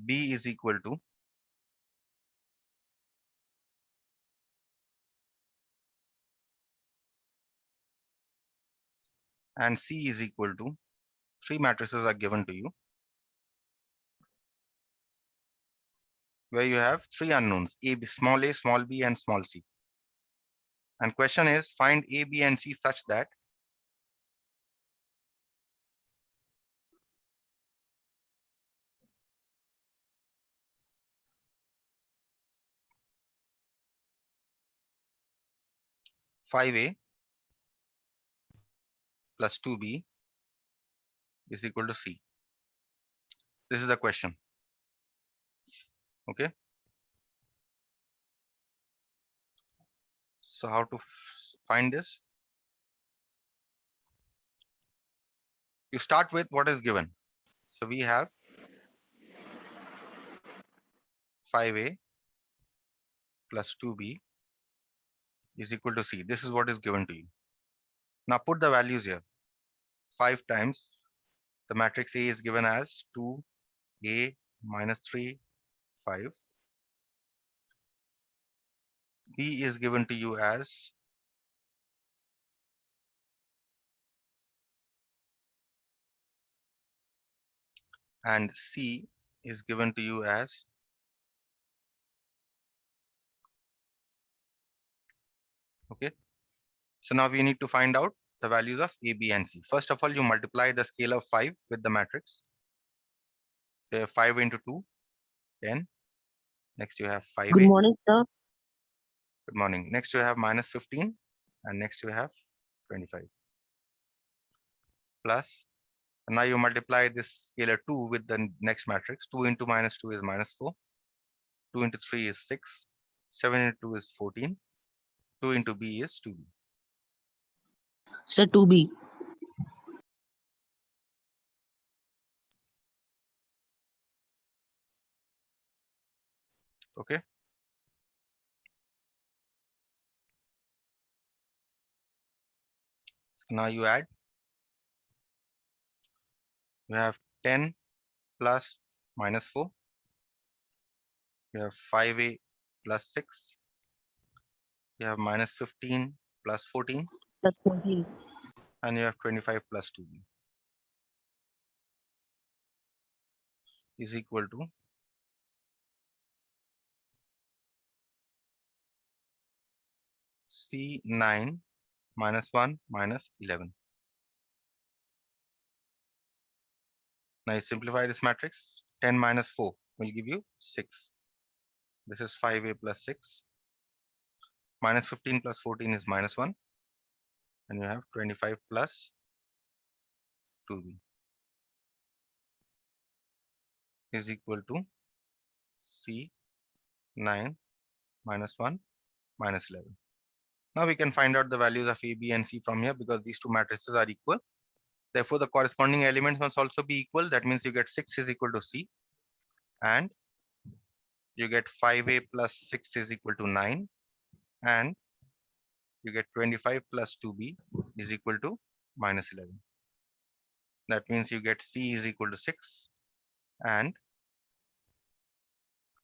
B is equal to and C is equal to, three matrices are given to you where you have three unknowns, small a, small b, and small c. And question is, find A, B, and C such that five A plus two B is equal to C. This is the question. Okay. So how to find this? You start with what is given. So we have 5A plus 2B is equal to C. This is what is given to you. Now put the values here. 5 times the matrix A is given as 2A minus 3, 5. B is given to you as and C is given to you as okay. So now we need to find out the values of A, B, and C. First of all, you multiply the scale of 5 with the matrix. So you have 5 into 2, 10. Next you have 5A. Good morning, sir. Good morning. Next you have minus 15, and next you have 25. Plus, and now you multiply this scalar 2 with the next matrix. 2 into minus 2 is minus 4. 2 into 3 is 6. 7 into 2 is 14. 2 into B is 2B. Sir, 2B. Okay. So now you add. You have 10 plus minus 4. You have 5A plus 6. You have minus 15 plus 14. Plus 14. And you have 25 plus 2B is equal to C9 minus 1 minus 11. Now you simplify this matrix. 10 minus 4 will give you 6. This is 5A plus 6. Minus 15 plus 14 is minus 1. And you have 25 plus 2B is equal to C9 minus 1 minus 11. Now we can find out the values of A, B, and C from here because these two matrices are equal. Therefore, the corresponding elements must also be equal. That means you get 6 is equal to C, and you get 5A plus 6 is equal to 9, and you get 25 plus 2B is equal to minus 11. That means you get C is equal to 6, and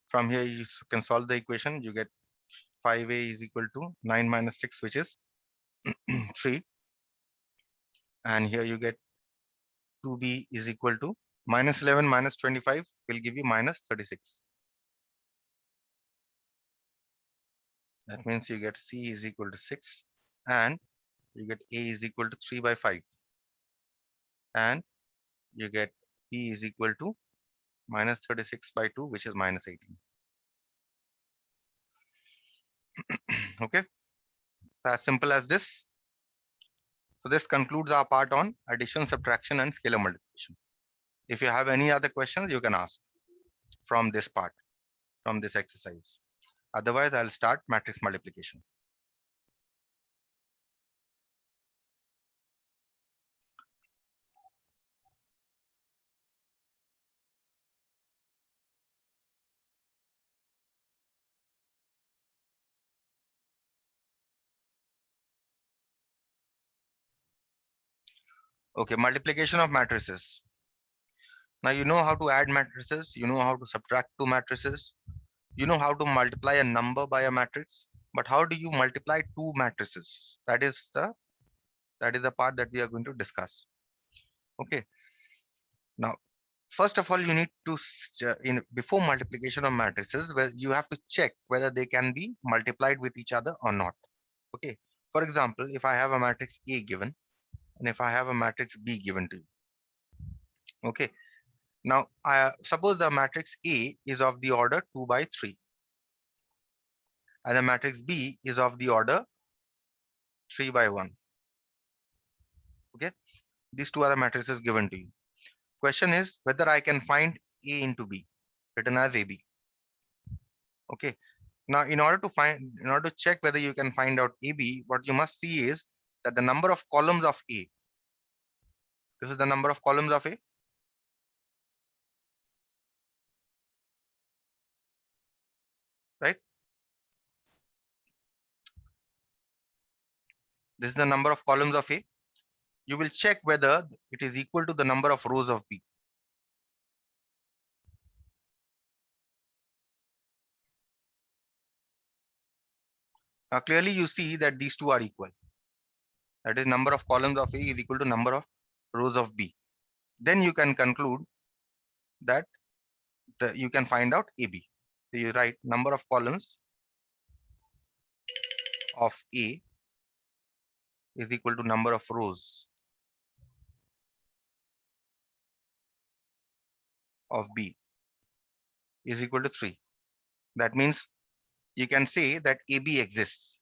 from here you can solve the equation. You get 5A is equal to 9 minus 6, which is 3, and here you get 2B is equal to minus 11 minus 25 will give you minus 36. That means you get C is equal to 6, and you get A is equal to 3 by 5, and you get B is equal to minus 36 by 2, which is minus 18. Okay, so as simple as this. So this concludes our part on addition, subtraction, and scalar multiplication. If you have any other questions, you can ask from this part, from this exercise. Otherwise, I'll start matrix multiplication. Okay, multiplication of matrices. Now you know how to add matrices, you know how to subtract two matrices, you know how to multiply a number by a matrix, but how do you multiply two matrices? That is the part that we are going to discuss. Okay. Now, first of all, you need to in before multiplication of matrices, where you have to check whether they can be multiplied with each other or not. Okay. For example, if I have a matrix A given and if I have a matrix B given to you. Okay. Now, suppose the matrix A is of the order 2 by 3 and the matrix B is of the order 3 by 1. Okay. These two are the matrices given to you. Question is whether I can find A into B, written as AB. Okay. Now, in order to check whether you can find out AB, what you must see is that the number of columns of A, this is the number of columns of A, right? This is the number of columns of A. You will check whether it is equal to the number of rows of B. Now, clearly you see that these two are equal. That is, number of columns of A is equal to number of rows of B. Then you can conclude that you can find out AB. So you write number of columns of A is equal to number of rows of B is equal to 3. That means you can say that AB exists.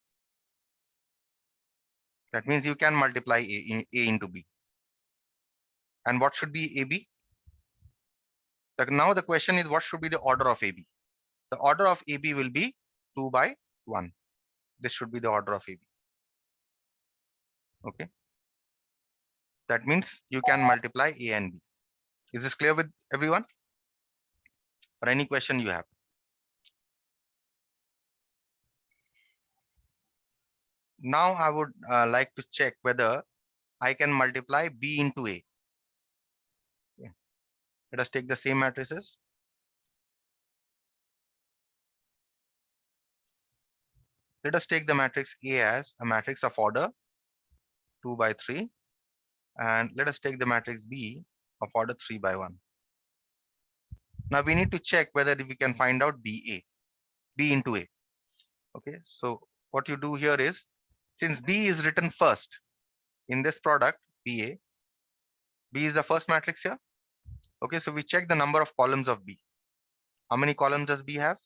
That means you can multiply A into B. And what should be AB? Now the question is what should be the order of AB? The order of AB will be 2 by 1. This should be the order of AB. Okay. That means you can multiply A and B. Is this clear with everyone? Or any question you have? Now I would like to check whether I can multiply B into A. Yeah. Let us take the same matrices. Let us take the matrix A as a matrix of order 2 by 3. And let us take the matrix B of order 3 by 1. Now we need to check whether we can find out B into A. Okay, so what you do here is, since B is written first in this product, B is the first matrix here. Okay, so we check the number of columns of B. How many columns does B have?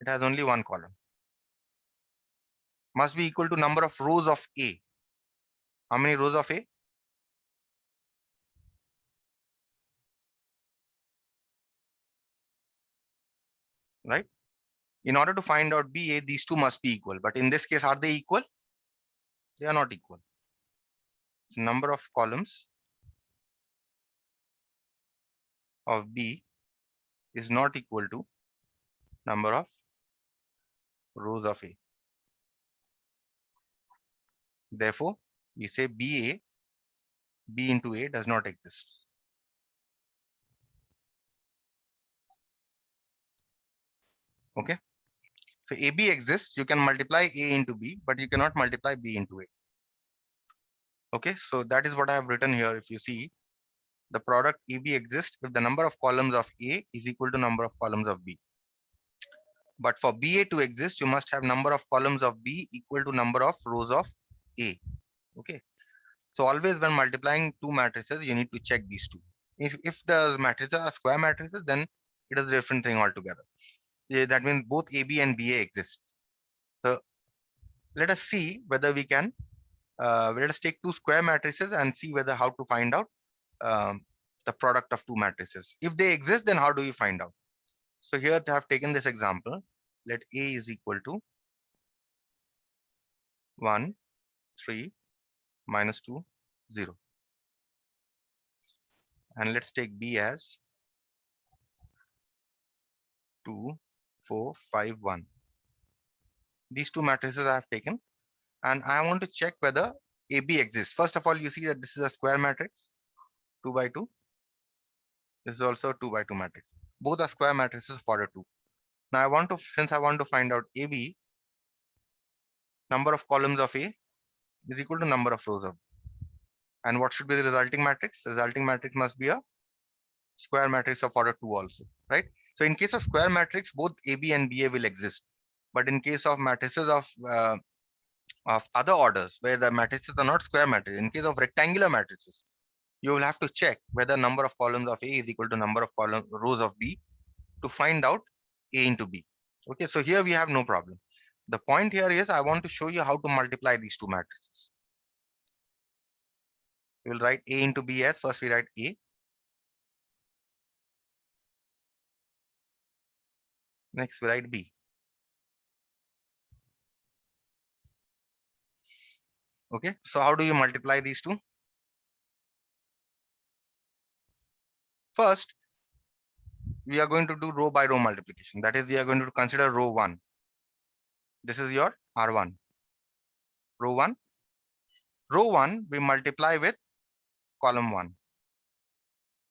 It has only one column. Must be equal to number of rows of A. How many rows of A? Right? In order to find out BA, these two must be equal. But in this case, are they equal? They are not equal. Number of columns of B is not equal to number of rows of A. Therefore, we say B into A does not exist. Okay. So AB exists. You can multiply A into B, but you cannot multiply B into A. Okay. So that is what I have written here. If you see, the product AB exists if the number of columns of A is equal to number of columns of B. But for BA to exist, you must have number of columns of B equal to number of rows of A. Okay. So always when multiplying two matrices, you need to check these two. If the matrices are square matrices, then it is a different thing altogether. Yeah, that means both AB and BA exist. So let us see whether we can, let us take two square matrices and see whether how to find out the product of two matrices. If they exist, then how do you find out? So here I have taken this example. Let A is equal to 1, 3, minus 2, 0. And let's take B as 2, 4, 5, 1. These two matrices I have taken. And I want to check whether AB exists. First of all, you see that this is a square matrix, 2 by 2. This is also a 2 by 2 matrix. Both are square matrices of order 2. Now since I want to find out AB, number of columns of A is equal to number of rows of B. And what should be the resulting matrix? The resulting matrix must be a square matrix of order 2 also, right? So in case of square matrix, both AB and BA will exist. But in case of matrices of other orders, where the matrices are not square matrices, in case of rectangular matrices, you will have to check whether number of columns of A is equal to number of rows of B to find out A into B. Okay, so here we have no problem. The point here is I want to show you how to multiply these two matrices. We will write A into B as first we write A. Next we write B. Okay, so how do you multiply these two? First, we are going to do row by row multiplication. That is, we are going to consider row 1. This is your R1. Row 1. Row 1, we multiply with column 1.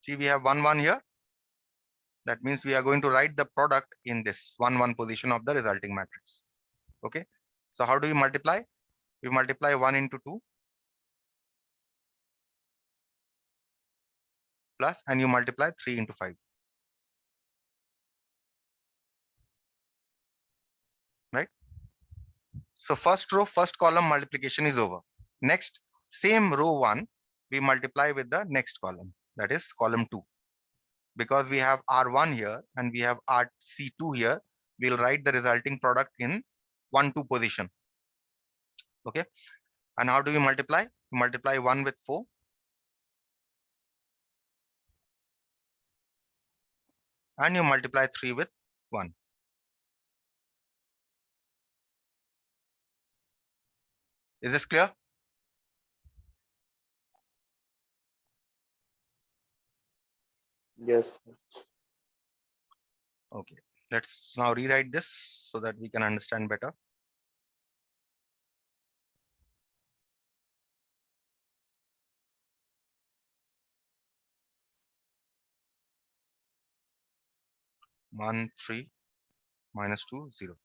See, we have 1, 1 here. That means we are going to write the product in this 1, 1 position of the resulting matrix. Okay. So how do we multiply? We multiply 1 into 2 plus, and you multiply 3 into 5. Right. So first row, first column multiplication is over. Next, same row 1, we multiply with the next column. That is column 2. Because we have R1 here and we have RC2 here, we'll write the resulting product in 1, 2 position. Okay. And how do we multiply? We multiply 1 with 4. And you multiply 3 with 1. Is this clear? Yes. Okay. Let's now rewrite this so that we can understand better. One, 3, minus 2, 0.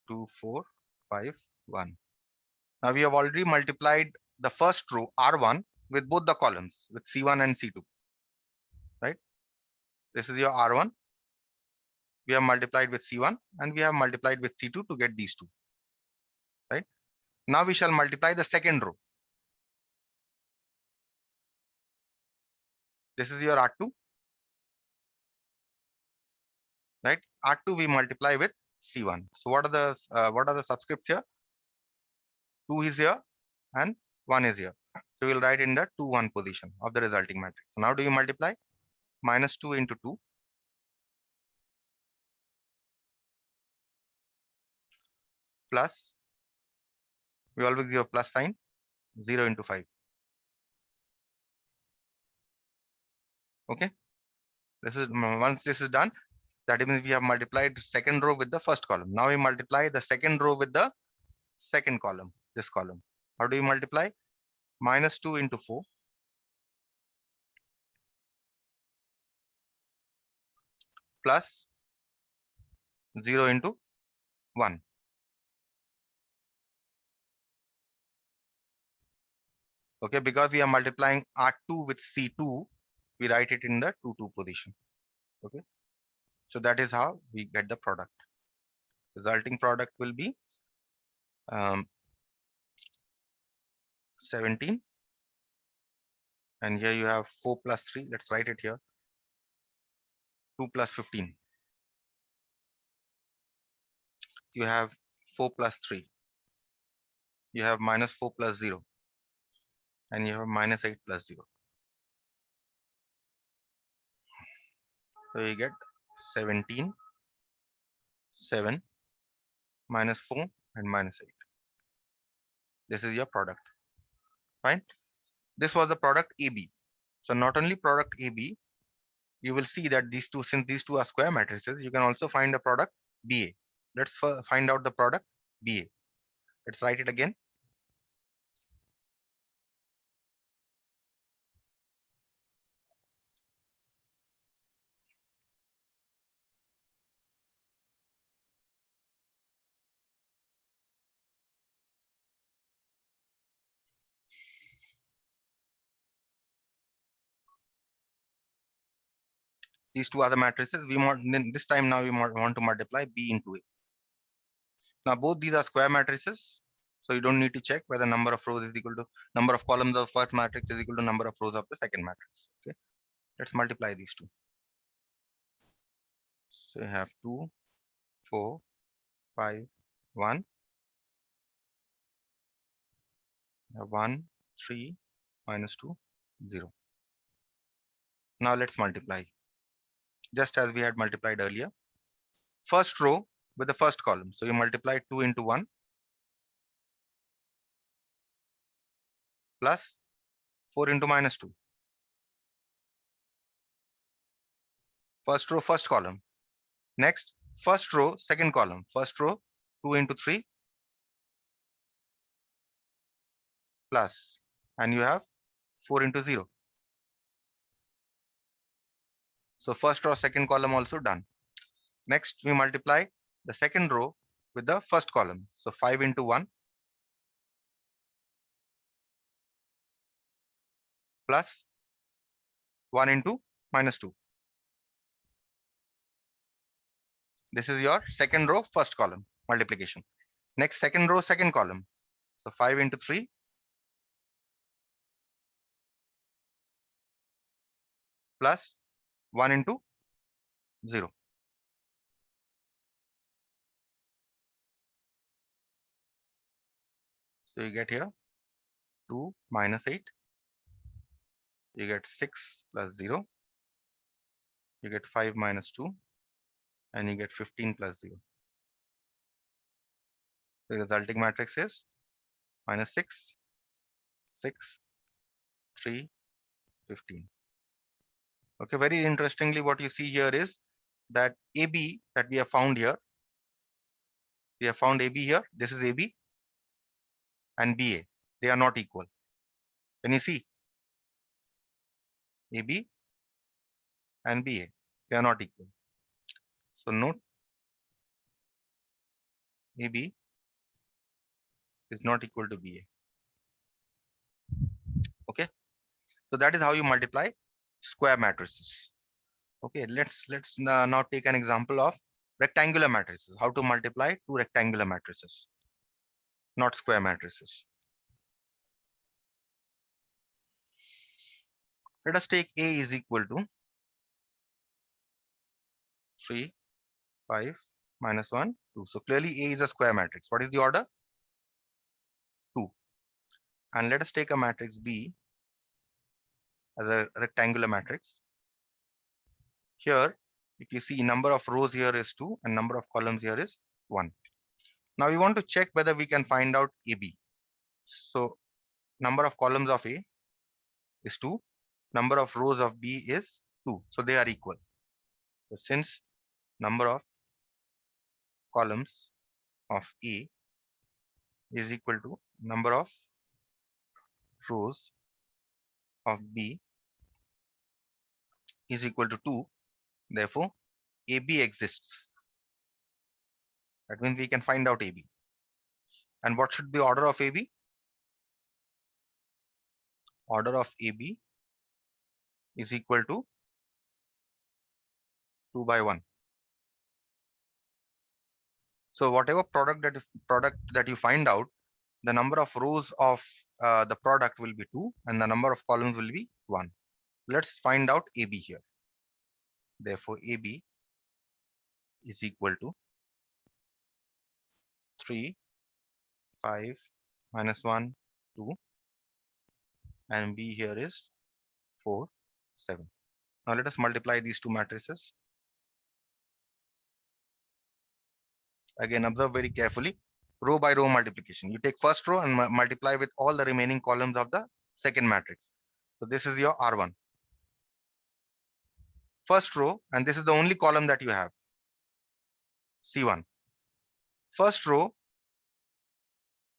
2, 4, 5, 1. Now we have already multiplied the first row R1 with both the columns with C1 and C2. Right? This is your R1. We have multiplied with C1 and we have multiplied with C2 to get these two. Right? Now we shall multiply the second row. This is your R2. Right? R2 we multiply with C1. So what are the subscripts here? 2 is here and 1 is here. So we'll write in the 2, 1 position of the resulting matrix. So now do you multiply? Minus 2 into 2 plus, we always give a plus sign, 0 into 5. Okay. This is, once this is done, that means we have multiplied the second row with the first column. Now we multiply the second row with the second column, this column. How do you multiply? Minus 2 into 4 plus 0 into 1. Okay, because we are multiplying R2 with C2, we write it in the 2, 2 position. Okay, so that is how we get the product. Resulting product will be 17, and here you have 4 plus 3. Let's write it here. 2 plus 15. You have 4 plus 3. You have minus 4 plus 0. And you have minus 8 plus 0. So you get 17, 7, minus 4, and minus 8. This is your product. Fine. This was the product AB. So not only product AB, you will see that these two, since these two are square matrices, you can also find a product BA. Let's find out the product BA. Let's write it again. These two other matrices, we want, then this time now we want to multiply B into A. Now both these are square matrices, so you don't need to check whether number of rows is equal to number of columns of first matrix is equal to number of rows of the second matrix. Okay, let's multiply these two. So you have 2, 4, 5, 1, 1, 3, minus 2, 0. Now let's multiply just as we had multiplied earlier. First row with the first column. So you multiply 2 into 1 plus 4 into minus 2. First row, first column. Next, first row, second column. First row, 2 into 3 plus, and you have 4 into 0. So first row, second column also done. Next, we multiply the second row with the first column. So 5 into 1 plus 1 into minus 2. This is your second row, first column multiplication. Next, second row, second column. So 5 into 3 plus 1 into 0. So you get here 2 minus 8. You get 6 plus 0. You get 5 minus 2. And you get 15 plus 0. The resulting matrix is minus 6, 6, 3, 15. Okay, very interestingly, what you see here is that AB that we have found here, we have found AB here. This is AB and BA. They are not equal. Can you see? AB and BA, they are not equal. So note AB is not equal to BA. Okay, so that is how you multiply square matrices. Okay, let's now take an example of rectangular matrices. How to multiply two rectangular matrices, not square matrices. Let us take A is equal to 3, 5, minus 1, 2. So clearly A is a square matrix. What is the order? 2. And let us take a matrix B as a rectangular matrix. Here, if you see, number of rows here is 2 and number of columns here is 1. Now we want to check whether we can find out AB. So number of columns of A is 2. Number of rows of B is 2. So they are equal. So since number of columns of A is equal to number of rows of B is equal to 2, therefore AB exists. That means we can find out AB. And what should be the order of AB? Order of AB is equal to 2 by 1. So whatever product that you find out, the number of rows of the product will be 2 and the number of columns will be 1. Let's find out AB here. Therefore AB is equal to 3, 5, minus 1, 2, and B here is 4, 7. Now let us multiply these two matrices. Again, observe very carefully, row by row multiplication. You take first row and multiply with all the remaining columns of the second matrix. So this is your R1. First row, and this is the only column that you have, C1. First row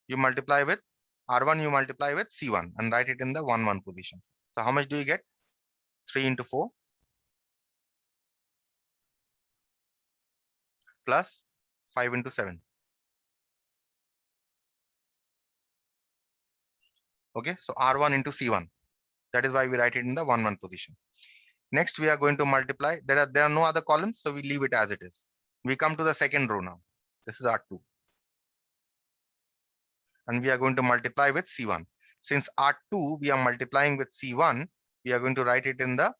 You multiply with R1, you multiply with C1 and write it in the 1, 1 position. So how much do you get? 3 into 4 plus 5 into 7. Okay, so R1 into C1. That is why we write it in the 1, 1 position. Next, we are going to multiply. There are no other columns, so we leave it as it is. We come to the second row now. This is R2. And we are going to multiply with C1. Since R2, we are multiplying with C1, we are going to write it in the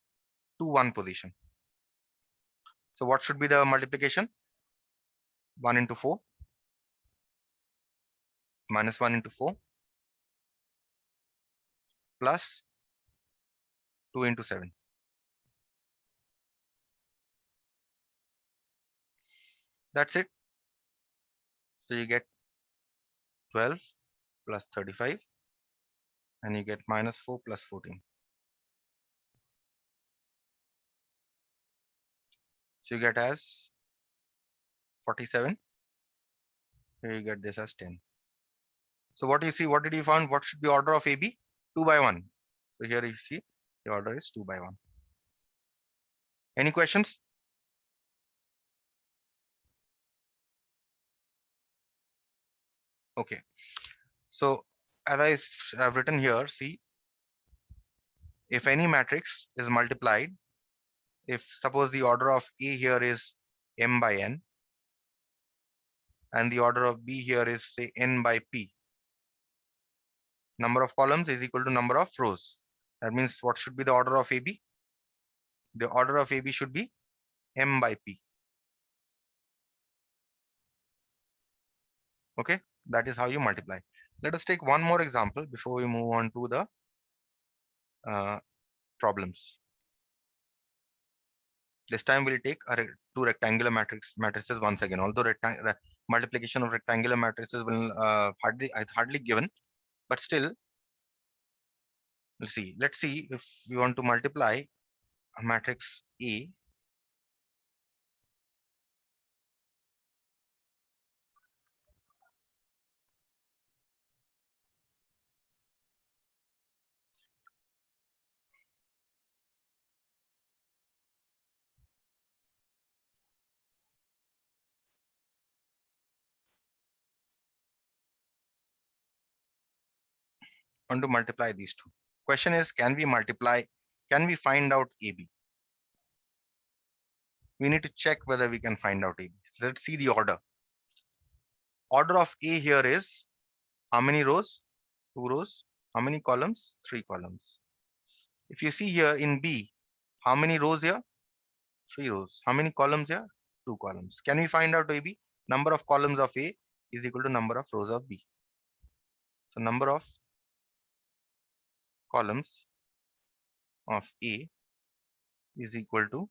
2, 1 position. So what should be the multiplication? 1 into 4 minus 1 into 4 plus 2 into 7. That's it. So you get 12 plus 35 and you get minus 4 plus 14. So you get as 47. Here you get this as 10. So what do you see? What did you find? What should be order of AB? 2 by 1. So here you see the order is 2 by 1. Any questions? Okay. So as I have written here, see, if any matrix is multiplied, if suppose the order of A here is m by n and the order of B here is say n by p, number of columns is equal to number of rows. That means what should be the order of AB? The order of AB should be m by p. Okay, that is how you multiply. Let us take one more example before we move on to the problems. This time we'll take two rectangular matrices once again. Although multiplication of rectangular matrices will hardly given, but still, we'll see. Let's see if we want to multiply a matrix A. Want to multiply these two. Question is, can we multiply? Can we find out AB? We need to check whether we can find out AB. So let's see the order. Order of A here is how many rows? 2 rows. How many columns? 3 columns. If you see here in B, how many rows here? 3 rows. How many columns here? 2 columns. Can we find out AB? Number of columns of A is equal to number of rows of B. So number of columns of A is equal to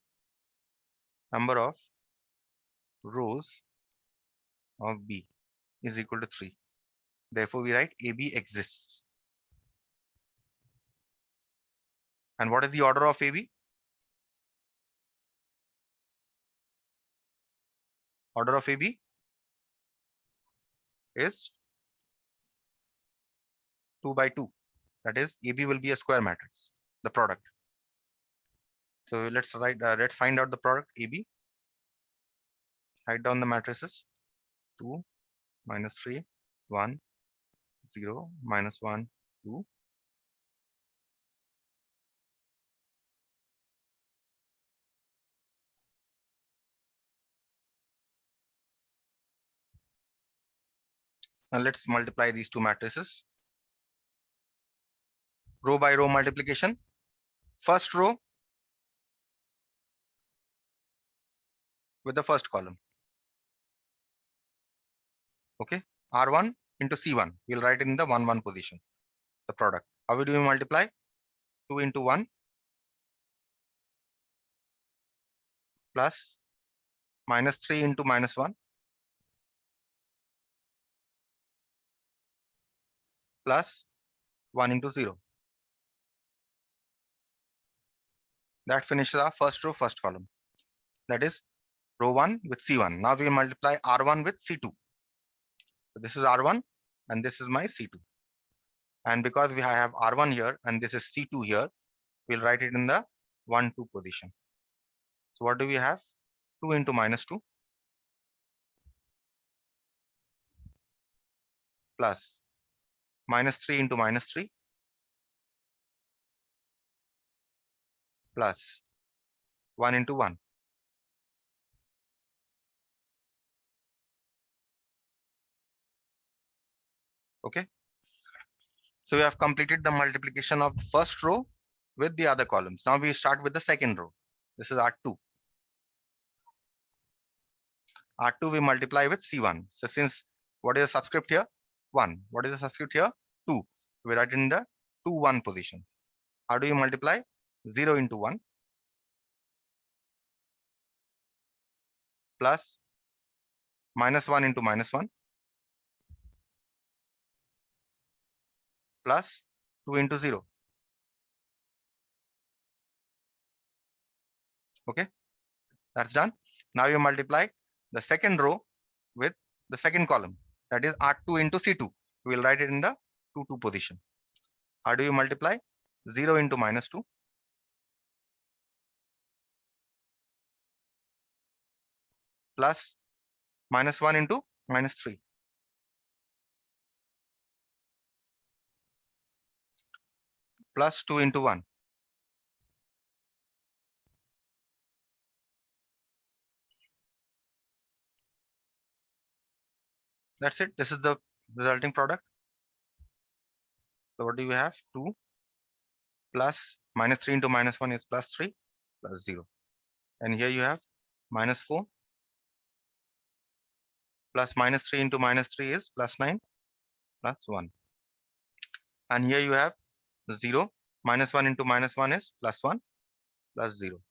number of rows of B is equal to 3. Therefore, we write AB exists. And what is the order of AB? Order of AB is 2 by 2. That is, AB will be a square matrix, the product. So let's find out the product AB. Write down the matrices. 2, minus 3, 1, 0, minus 1, 2. Now let's multiply these two matrices. Row by row multiplication. First row with the first column. Okay. R1 into C1. We'll write it in the 1, 1 position. The product. How do we multiply? 2 into 1 plus minus 3 into minus 1 plus 1 into 0. That finishes our first row, first column. That is row 1 with C1. Now we multiply R1 with C2. So this is R1 and this is my C2. And because we have R1 here and this is C2 here, we'll write it in the 1, 2 position. So what do we have? 2 into -2 plus -3 into -3 plus 1 into 1. Okay. So we have completed the multiplication of the first row with the other columns. Now we start with the second row. This is R2. R2 we multiply with C1. So since what is the subscript here? 1. What is the subscript here? 2. We write in the 2, 1 position. How do you multiply? 0 into 1 plus -1 into -1 plus 2 into 0. Okay, that's done. Now you multiply the second row with the second column, that is R2 into C2. We will write it in the 2, 2 position. How do you multiply? 0 into -2 plus -1 into -3 plus 2 into 1. That's it. This is the resulting product. So what do we have? 2 plus -3 into -1 is +3 plus 0. And here you have -4 plus -3 into -3 is +9 plus 1. And here you have 0 -1 into -1 is +1 plus 0.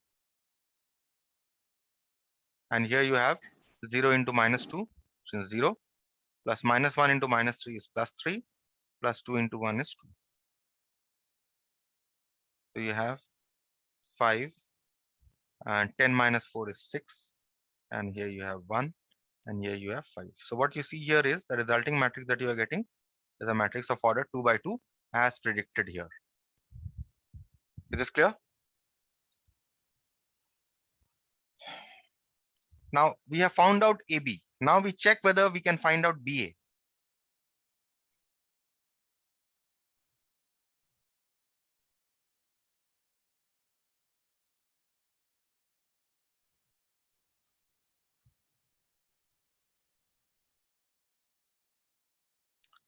And here you have 0 into -2, since 0 plus -1 into -3 is +3 plus 2 into 1 is 2. So you have 5 and 10 minus 4 is 6, and here you have 1 and here you have 5. So what you see here is the resulting matrix that you are getting is a matrix of order 2 by 2 as predicted here. Is this clear? Now we have found out AB. Now we check whether we can find out BA.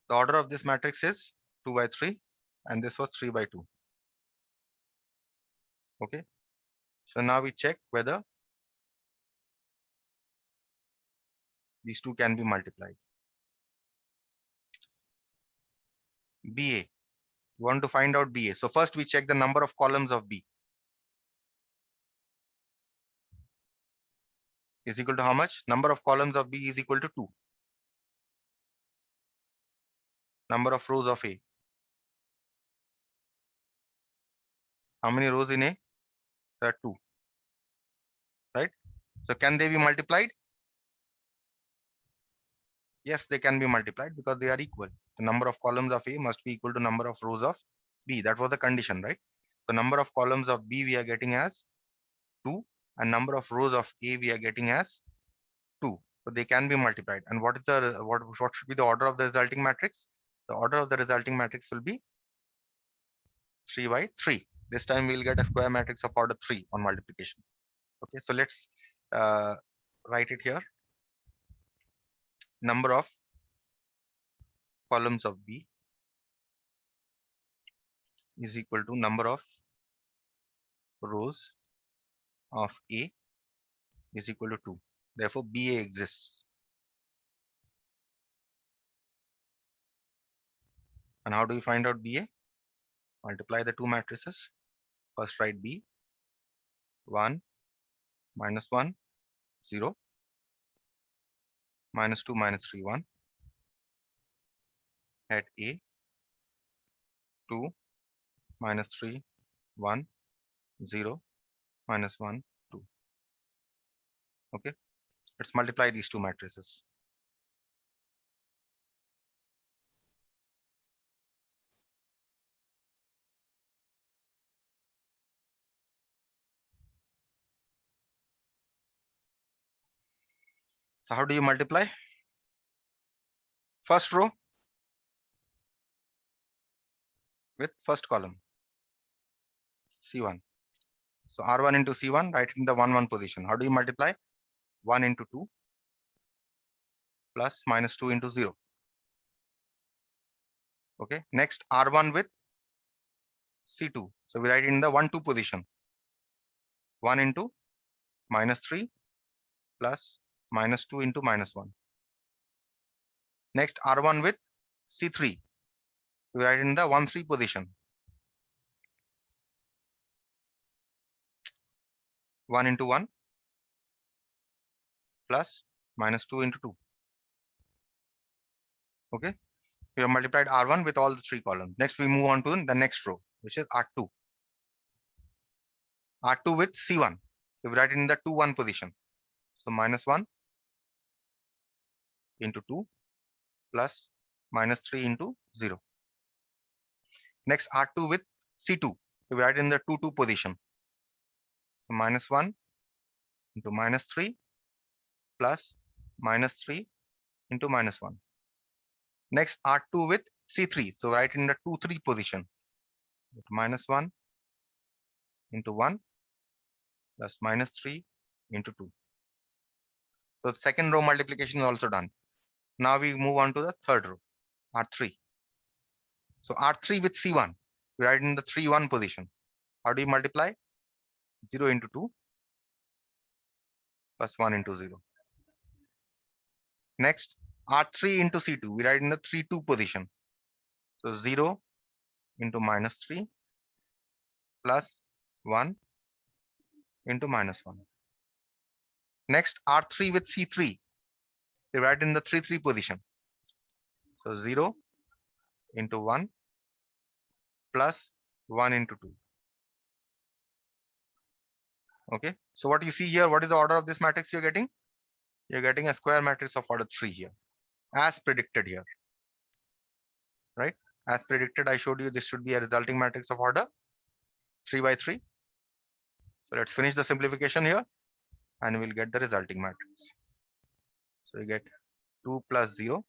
The order of this matrix is 2 by 3 and this was 3 by 2. Okay. So now we check whether these two can be multiplied. BA. We want to find out BA. So first we check the number of columns of B is equal to how much? Number of columns of B is equal to 2. Number of rows of A. How many rows in A? There are 2. Right? So can they be multiplied? Yes, they can be multiplied because they are equal. The number of columns of A must be equal to number of rows of B. That was the condition, right? The number of columns of B we are getting as 2 and number of rows of A we are getting as 2. So they can be multiplied. And what is the what should be the order of the resulting matrix? The order of the resulting matrix will be 3 by 3. This time we'll get a square matrix of order 3 on multiplication. Okay, so let's write it here. Number of columns of B is equal to number of rows of A is equal to 2. Therefore, BA exists. And how do we find out BA? Multiply the two matrices. First write B, 1, -1, 0, -2, -3, 1. At A, 2, -3, 1, 0, -1, 2. Okay, let's multiply these two matrices. So how do you multiply? First row with first column, C1. So R1 into C1, right in the 1, 1 position. How do you multiply? 1 into 2 plus minus 2 into 0. Okay. Next, R1 with C2. So we write in the 1, 2 position. 1 into minus 3 plus minus 2 into minus 1. Next, R1 with C3. We write in the 1, 3 position. 1 into 1 plus minus 2 into 2. Okay. We have multiplied R1 with all the 3 columns. Next, we move on to the next row, which is R2. R2 with C1. We write it in the 2, 1 position. So minus 1 into 2 plus minus 3 into 0. Next, R2 with C2. We write in the 2, 2 position. So minus 1 into minus 3 plus minus 3 into minus 1. Next, R2 with C3. So write in the 2, 3 position. Minus 1 into 1 plus minus 3 into 2. So the second row multiplication is also done. Now we move on to the third row, R3. So R3 with C1, we write in the 3, 1 position. How do you multiply? 0 into 2 plus 1 into 0. Next, R3 into C2, we write in the 3, 2 position. So 0 into minus 3 plus 1 into minus 1. Next, R3 with C3, we write in the 3, 3 position. So 0 into 1 plus 1 into 2. Okay. So what you see here, what is the order of this matrix you're getting? You're getting a square matrix of order 3 here, as predicted here. Right? As predicted, I showed you this should be a resulting matrix of order 3 by 3. So let's finish the simplification here and we'll get the resulting matrix. So you get 2 plus 0.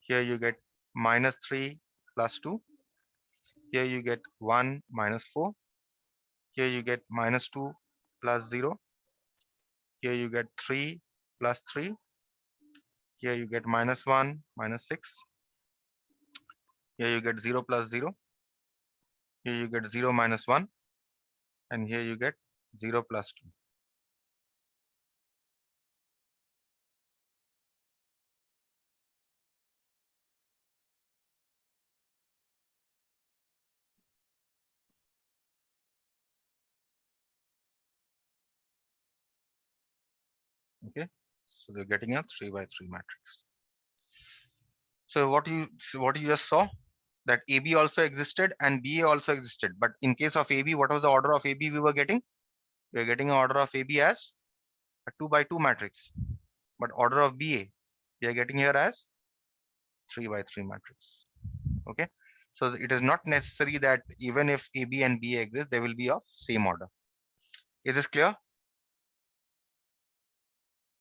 Here you get minus 3 plus 2. Here you get 1 minus 4. Here you get minus 2 plus 0. Here you get 3 plus 3. Here you get minus 1 minus 6. Here you get 0 plus 0. Here you get 0 minus 1. And here you get 0 plus 2. Okay, so they're getting a 3 by 3 matrix. So what you just saw, that AB also existed and BA also existed. But in case of AB, what was the order of AB we were getting? We are getting an order of AB as a 2 by 2 matrix. But order of BA, we are getting here as 3 by 3 matrix. Okay, so it is not necessary that even if AB and BA exist, they will be of same order. Is this clear?